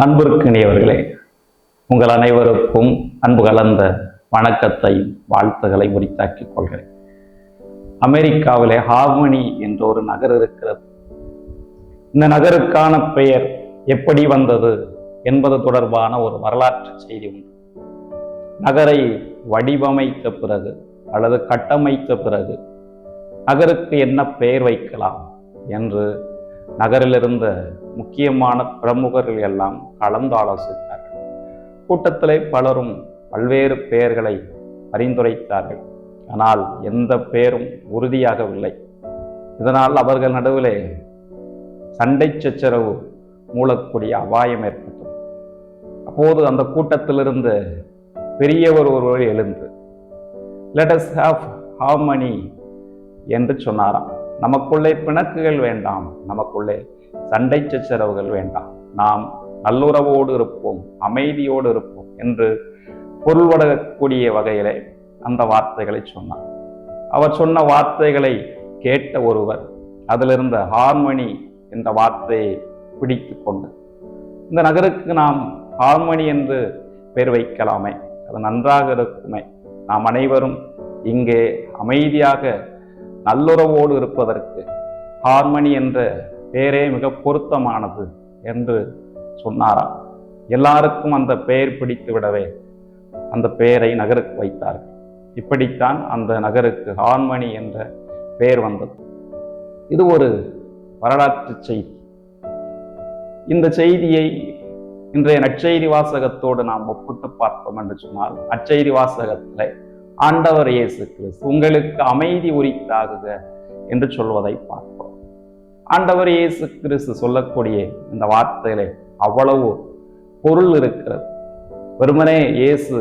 அன்பிற்கினியவர்களே, உங்கள் அனைவருக்கும் அன்பு கலந்த வணக்கத்தை வாழ்த்துக்களை உரித்தாக்கிக் கொள்கிறேன். அமெரிக்காவிலே ஹார்மனி என்ற ஒரு நகர் இருக்கிறது. இந்த நகருக்கான பெயர் எப்படி வந்தது என்பது தொடர்பான ஒரு வரலாற்று செய்தி உண்டு. நகரை வடிவமைத்த பிறகு அல்லது கட்டமைத்த பிறகு நகருக்கு என்ன பெயர் வைக்கலாம் என்று நகரில் இருந்த முக்கியமான பிரமுகர்கள் எல்லாம் கலந்து ஆலோசித்தார்கள். கூட்டத்திலே பலரும் பல்வேறு பெயர்களை பரிந்துரைத்தார்கள். ஆனால் எந்த பெயரும் உறுதியாகவில்லை. இதனால் அவர்கள் நடுவிலே சண்டை சச்சரவு மூலக்கூடிய அபாயம் ஏற்பட்டது. அப்போது அந்த கூட்டத்திலிருந்த பெரியவர் ஒருவர் எழுந்து லெட் அஸ் ஹேவ் ஹார்மனி என்று சொன்னாராம். நமக்குள்ளே பிணக்குகள் வேண்டாம், நமக்குள்ளே சண்டை சச்சரவுகள் வேண்டாம், நாம் நல்லுறவோடு இருப்போம், அமைதியோடு இருப்போம் என்று பொருள்படக்கூடிய வகையிலே அந்த வார்த்தைகளை சொன்னார். அவர் சொன்ன வார்த்தைகளை கேட்ட ஒருவர் அதிலிருந்த ஹார்மனி என்ற வார்த்தையை பிடித்து கொண்டு இந்த நகருக்கு நாம் ஹார்மனி என்று பெயர் வைக்கலாமே, அது நன்றாக இருக்குமே, நாம் அனைவரும் இங்கே அமைதியாக நல்லுறவோடு இருப்பதற்கு ஹார்மனி என்ற பெயரே மிக பொருத்தமானது என்று சொன்னாராம். எல்லாருக்கும் அந்த பெயர் பிடித்து விடவே அந்த பெயரை நகருக்கு வைத்தார்கள். இப்படித்தான் அந்த நகருக்கு ஹார்மனி என்ற பெயர் வந்தது. இது ஒரு வரலாற்று செய்தி. இந்த செய்தியை இன்றைய நற்செய்தி வாசகத்தோடு நாம் ஒப்பிட்டு பார்த்தோம் என்று சொன்னால், நற்செய்தி வாசகத்திலே ஆண்டவர் இயேசு கிறிஸ்து உங்களுக்கு அமைதி உரித்தாகுக என்று சொல்வதை பார்க்கிறோம். ஆண்டவர் இயேசு கிறிஸ்து சொல்லக்கூடிய இந்த வார்த்தையிலே அவ்வளவு பொருள் இருக்கிறது. வெறுமனே இயேசு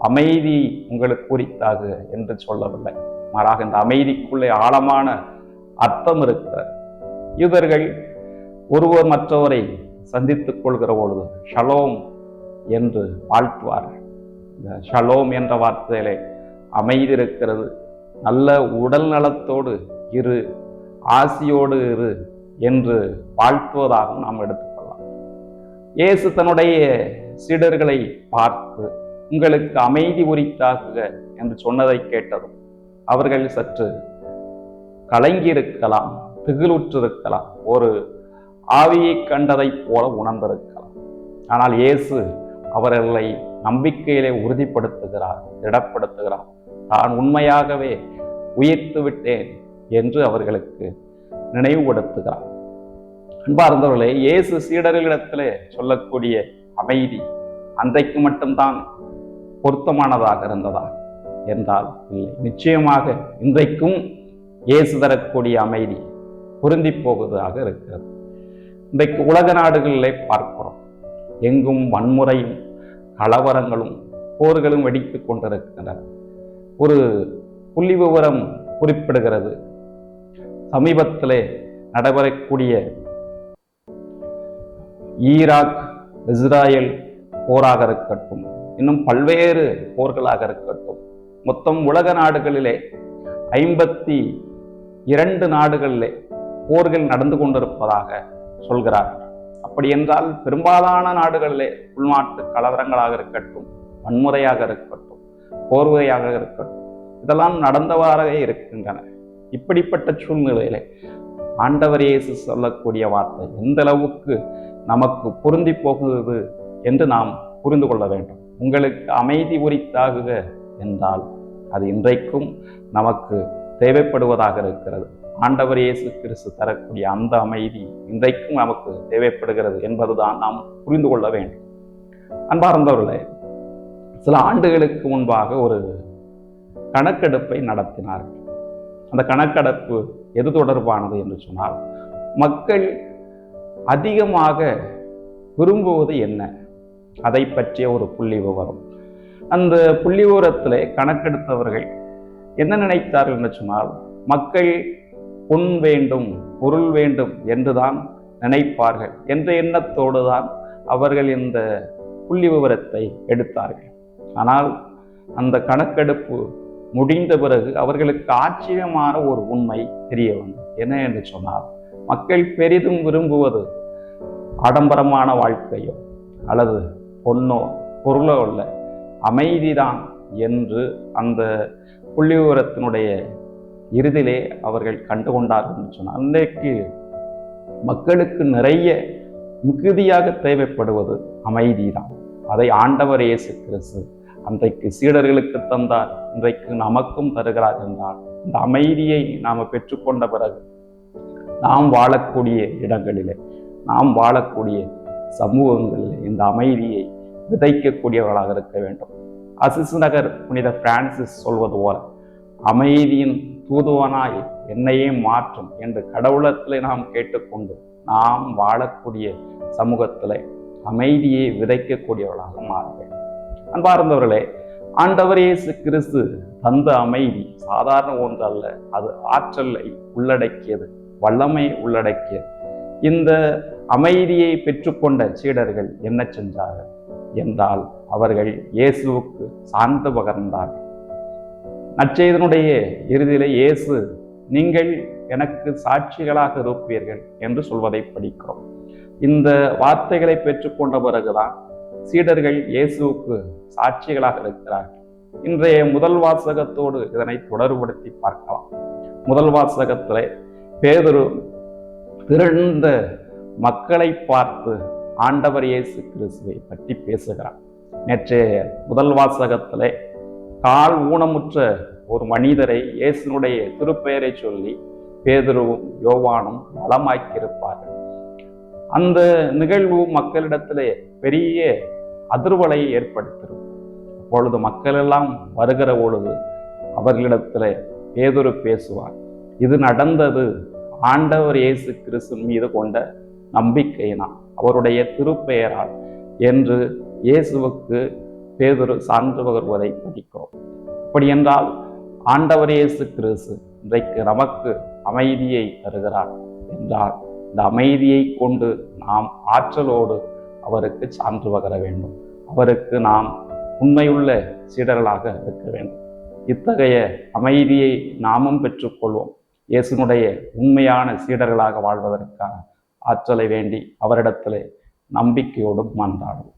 அமைதி உங்களுக்கு உரித்தாகுக என்று சொல்லவில்லை. மாறாக இந்த அமைதிக்குள்ளே ஆழமான அர்த்தம் இருக்கிறது. யூதர்கள் ஒருவர் மற்றவரை சந்தித்துக் கொள்கிற பொழுது ஷலோம் என்று வாழ்த்துவார்கள். இந்த ஷலோம் என்ற வார்த்தையிலே அமைதி இருக்கிறது. நல்ல உடல் நலத்தோடு இரு, ஆசியோடு இரு என்று வாழ்த்துவதாக நாம் எடுத்துக்கொள்ளலாம். இயேசு தன்னுடைய சீடர்களை பார்த்து உங்களுக்கு அமைதி உரித்தாகுக என்று சொன்னதை கேட்டதும் அவர்கள் சற்று கலங்கியிருக்கலாம், திகிலுற்றிருக்கலாம், ஒரு ஆவியை கண்டதை போல உணர்ந்திருக்கலாம். ஆனால் இயேசு அவர்களை நம்பிக்கையிலே உறுதிப்படுத்துகிறார், திடப்படுத்துகிறார். தான் உண்மையாகவே உயிர்த்து விட்டேன் என்று அவர்களுக்கு நினைவுபடுத்துகிறார். அன்பார்ந்தவர்களே, இயேசு சீடர்களிடத்திலே சொல்லக்கூடிய அமைதி அன்றைக்கு மட்டும்தான் பொருத்தமானதாக இருந்ததா என்றால் இல்லை. நிச்சயமாக இன்றைக்கும் இயேசு தரக்கூடிய அமைதி பொருந்தி போவதாக இருக்கிறது. இன்றைக்கு உலக நாடுகளிலே பார்க்கிறோம், எங்கும் வன்முறையும் கலவரங்களும் போர்களும் வெடித்துக் கொண்டிருக்கின்றன. ஒரு புள்ளி விவரம் குறிப்பிடுகிறது, சமீபத்திலே நடைபெறக்கூடிய ஈராக் இஸ்ராயல் போராக இருக்கட்டும், இன்னும் பல்வேறு போர்களாக இருக்கட்டும், மொத்தம் உலக நாடுகளிலே 52 நாடுகளிலே போர்கள் நடந்து கொண்டிருப்பதாக சொல்கிறார்கள். அப்படி என்றால் பெரும்பாலான நாடுகளிலே உள்நாட்டு கலவரங்களாக இருக்கட்டும், வன்முறையாக இருக்கட்டும், போர்வையாக இருக்கட்டும், இதெல்லாம் நடந்தவாறே இருக்கின்றன. இப்படிப்பட்ட சூழ்நிலையிலே ஆண்டவர் இயேசு சொல்லக்கூடிய வார்த்தை எந்த அளவுக்கு நமக்கு பொருந்தி போகுது என்று நாம் புரிந்து கொள்ள வேண்டும். உங்களுக்கு அமைதி உரித்தாகுக என்றால் அது இன்றைக்கும் நமக்கு தேவைப்படுவதாக இருக்கிறது. ஆண்டவர் இயேசு கிறிஸ்து தரக்கூடிய அந்த அமைதி இன்றைக்கும் நமக்கு தேவைப்படுகிறது என்பதுதான் நாம் புரிந்து கொள்ள வேண்டும். அன்பார்ந்தவர்களே, சில ஆண்டுகளுக்கு முன்பாக ஒரு கணக்கெடுப்பை நடத்தினார்கள். அந்த கணக்கெடுப்பு எது தொடர்பானது என்று சொன்னால், மக்கள் அதிகமாக விரும்புவது என்ன, அதை பற்றிய ஒரு புள்ளி விவரம். அந்த புள்ளி விவரத்திலே கணக்கெடுத்தவர்கள் என்ன நினைத்தார்கள் என்று சொன்னால், மக்கள் பொன் வேண்டும், பொருள் வேண்டும் என்றுதான் நினைப்பார்கள் என்ற எண்ணத்தோடு தான் அவர்கள் இந்த புள்ளி விவரத்தை எடுத்தார்கள். ஆனால் அந்த கணக்கெடுப்பு முடிந்த பிறகு அவர்களுக்கு ஆச்சரியமான ஒரு உண்மை தெரிய வந்தது. என்ன என்று சொன்னால், மக்கள் பெரிதும் விரும்புவது ஆடம்பரமான வாழ்க்கையோ அல்லது பொன்னோ பொருளோ அல்ல, அமைதிதான் என்று அந்த புள்ளிவிவரத்தினுடைய இறுதியிலே அவர்கள் கண்டுகொண்டார்கள் என்று சொன்னார். அன்றைக்கு மக்களுக்கு நிறைய மிகுதியாக தேவைப்படுவது அமைதிதான். அதை ஆண்டவர் இயேசு கிறிஸ்து அன்றைக்கு சீடர்களுக்கு தந்தார், இன்றைக்கு நமக்கும் தருகிறார் என்றால் இந்த அமைதியை நாம் பெற்றுக்கொண்ட பிறகு நாம் வாழக்கூடிய இடங்களிலே, நாம் வாழக்கூடிய சமூகங்களிலே இந்த அமைதியை விதைக்கக்கூடியவர்களாக இருக்க வேண்டும். அசிசு நகர் புனித பிரான்சிஸ் சொல்வது போல, அமைதியின் தூதுவனாய் என்னையே மாற்றும் என்று கடவுளத்திலே நாம் கேட்டுக்கொண்டு நாம் வாழக்கூடிய சமூகத்திலே அமைதியை விதைக்கக்கூடியவர்களாக மாற வேண்டும். அன்பார்ந்தவர்களே, ஆண்டவர் இயேசு கிறிஸ்து தந்த அமைதி சாதாரண ஒன்று அல்ல, அது ஆற்றலை உள்ளடக்கியது, வல்லமை உள்ளடக்கியது. இந்த அமைதியை பெற்றுக்கொண்ட சீடர்கள் என்ன சென்றார்கள் என்றால், அவர்கள் இயேசுவுக்கு சான்று பகர்ந்தார்கள். நற்செய்தியினுடைய இறுதியிலே இயேசு, நீங்கள் எனக்கு சாட்சிகளாக இருப்பீர்கள் என்று சொல்வதை படிக்கிறோம். இந்த வார்த்தைகளை பெற்றுக்கொண்ட பிறகுதான் சீடர்கள் இயேசுவுக்கு சாட்சிகளாக இருக்கிறார்கள். இன்றைய முதல் வாசகத்தோடு இதனை தொடர்புபடுத்தி பார்க்கலாம். முதல் வாசகத்திலே பேதுரு திரண்ட மக்களை பார்த்து ஆண்டவர் இயேசு கிறிஸ்துவை பற்றி பேசுகிறார். நேற்றைய முதல் வாசகத்திலே கால் ஊனமுற்ற ஒரு மனிதரை இயேசுனுடைய திருப்பெயரை சொல்லி பேதுருவும் யோவானும் நலமாக்கியிருப்பார்கள். அந்த நிகழ்வு மக்களிடத்திலே பெரிய அதிர்வலை ஏற்படுத்தியிருக்கும். அப்பொழுது மக்கள் எல்லாம் வருகிற பொழுது அவர்களிடத்திலே பேதுரு பேசுவார், இது நடந்தது ஆண்டவர் இயேசு கிறிஸ்து மீது கொண்ட நம்பிக்கையினால், அவருடைய திருப்பெயரால் என்று இயேசுவுக்கு பேதுரு சான்று பகர்வதை படிக்கிறோம். அப்படி என்றால் ஆண்டவர் இயேசு கிறிஸ்து இன்றைக்கு நமக்கு அமைதியை தருகிறார் என்றால், இந்த அமைதியை கொண்டு நாம் ஆற்றலோடு அவருக்கு சான்று பகர வேண்டும். அவருக்கு நாம் உண்மையுள்ள சீடர்களாக இருக்க வேண்டும். இத்தகைய அமைதியை நாமும் பெற்றுக்கொள்வோம். இயேசுனுடைய உண்மையான சீடர்களாக வாழ்வதற்கான ஆற்றலை வேண்டி அவரிடத்திலே நம்பிக்கையோடும் மன்றாடுவோம்.